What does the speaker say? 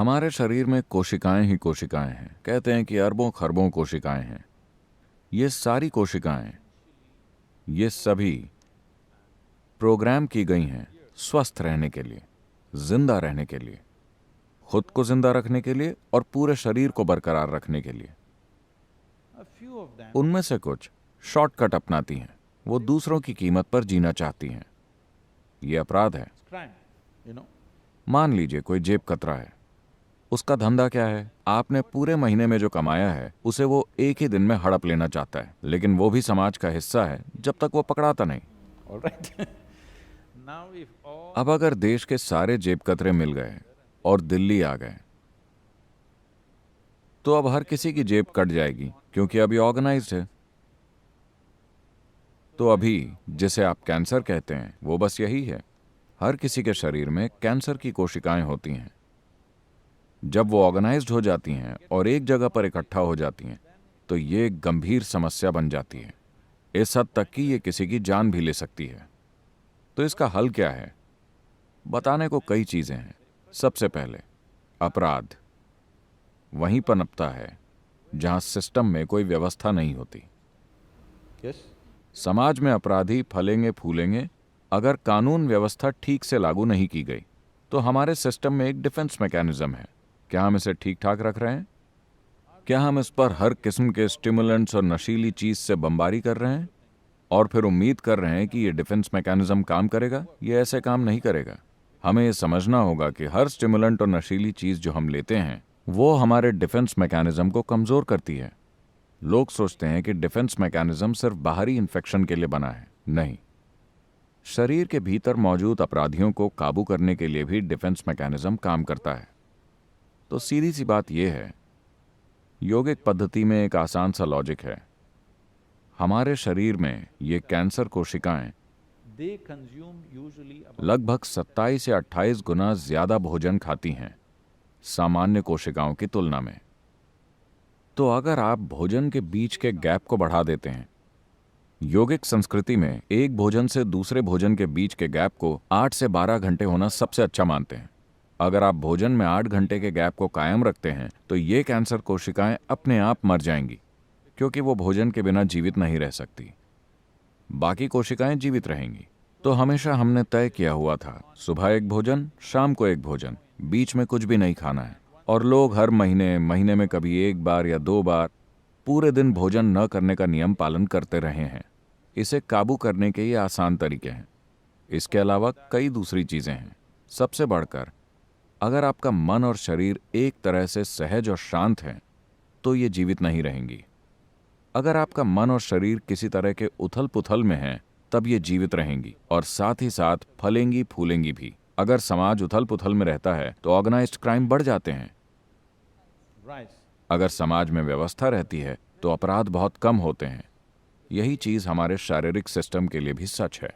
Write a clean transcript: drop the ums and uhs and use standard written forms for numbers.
हमारे शरीर में कोशिकाएं ही कोशिकाएं हैं। कहते हैं कि अरबों खरबों कोशिकाएं हैं। ये सारी कोशिकाएं, ये सभी प्रोग्राम की गई हैं स्वस्थ रहने के लिए, जिंदा रहने के लिए, खुद को जिंदा रखने के लिए और पूरे शरीर को बरकरार रखने के लिए। उनमें से कुछ शॉर्टकट अपनाती हैं, वो दूसरों की कीमत पर जीना चाहती हैं। ये अपराध है। मान लीजिए कोई जेब कतरा है, उसका धंधा क्या है? आपने पूरे महीने में जो कमाया है उसे वो एक ही दिन में हड़प लेना चाहता है, लेकिन वो भी समाज का हिस्सा है जब तक वो पकड़ाता नहीं। अब अगर देश के सारे जेब कतरे मिल गए और दिल्ली आ गए, तो अब हर किसी की जेब कट जाएगी, क्योंकि अभी ऑर्गेनाइज्ड है। तो अभी जिसे आप कैंसर कहते हैं वो बस यही है। हर किसी के शरीर में कैंसर की कोशिकाएं होती हैं। जब वो ऑर्गेनाइज्ड हो जाती हैं और एक जगह पर इकट्ठा हो जाती हैं, तो ये एक गंभीर समस्या बन जाती है, इस हद तक कि ये किसी की जान भी ले सकती है। तो इसका हल क्या है? बताने को कई चीजें हैं। सबसे पहले, अपराध वहीं पनपता है जहां सिस्टम में कोई व्यवस्था नहीं होती। समाज में अपराधी फलेंगे फूलेंगे अगर कानून व्यवस्था ठीक से लागू नहीं की गई। तो हमारे सिस्टम में एक डिफेंस मैकेनिज्म है। क्या हम इसे ठीक ठाक रख रहे हैं? क्या हम इस पर हर किस्म के स्टिमुलेंट्स और नशीली चीज से बमबारी कर रहे हैं और फिर उम्मीद कर रहे हैं कि ये डिफेंस मैकेनिज्म काम करेगा? ये ऐसे काम नहीं करेगा। हमें ये समझना होगा कि हर स्टिमुलेंट और नशीली चीज जो हम लेते हैं वो हमारे डिफेंस मैकेनिज्म को कमजोर करती है। लोग सोचते हैं कि डिफेंस मैकेनिज्म सिर्फ बाहरी इन्फेक्शन के लिए बना है। नहीं, शरीर के भीतर मौजूद अपराधियों को काबू करने के लिए भी डिफेंस मैकेनिज्म काम करता है। तो सीधी सी बात यह है, योगिक पद्धति में एक आसान सा लॉजिक है। हमारे शरीर में ये कैंसर कोशिकाएं लगभग 27 या 28 गुना ज्यादा भोजन खाती हैं सामान्य कोशिकाओं की तुलना में। तो अगर आप भोजन के बीच के गैप को बढ़ा देते हैं, योगिक संस्कृति में एक भोजन से दूसरे भोजन के बीच के गैप को 8 से 12 घंटे होना सबसे अच्छा मानते हैं। अगर आप भोजन में 8 घंटे के गैप को कायम रखते हैं तो ये कैंसर कोशिकाएं अपने आप मर जाएंगी, क्योंकि वो भोजन के बिना जीवित नहीं रह सकती। बाकी कोशिकाएं जीवित रहेंगी। तो हमेशा हमने तय किया हुआ था, सुबह एक भोजन, शाम को एक भोजन, बीच में कुछ भी नहीं खाना है। और लोग हर महीने में कभी एक बार या 2 बार पूरे दिन भोजन न करने का नियम पालन करते रहे हैं। इसे काबू करने के ये आसान तरीके हैं। इसके अलावा कई दूसरी चीजें हैं। सबसे बढ़कर, अगर आपका मन और शरीर एक तरह से सहज और शांत हैं, तो ये जीवित नहीं रहेंगी। अगर आपका मन और शरीर किसी तरह के उथल पुथल में हैं, तब ये जीवित रहेंगी और साथ ही साथ फलेंगी फूलेंगी भी। अगर समाज उथल पुथल में रहता है तो ऑर्गेनाइज्ड क्राइम बढ़ जाते हैं। अगर समाज में व्यवस्था रहती है तो अपराध बहुत कम होते हैं। यही चीज हमारे शारीरिक सिस्टम के लिए भी सच है।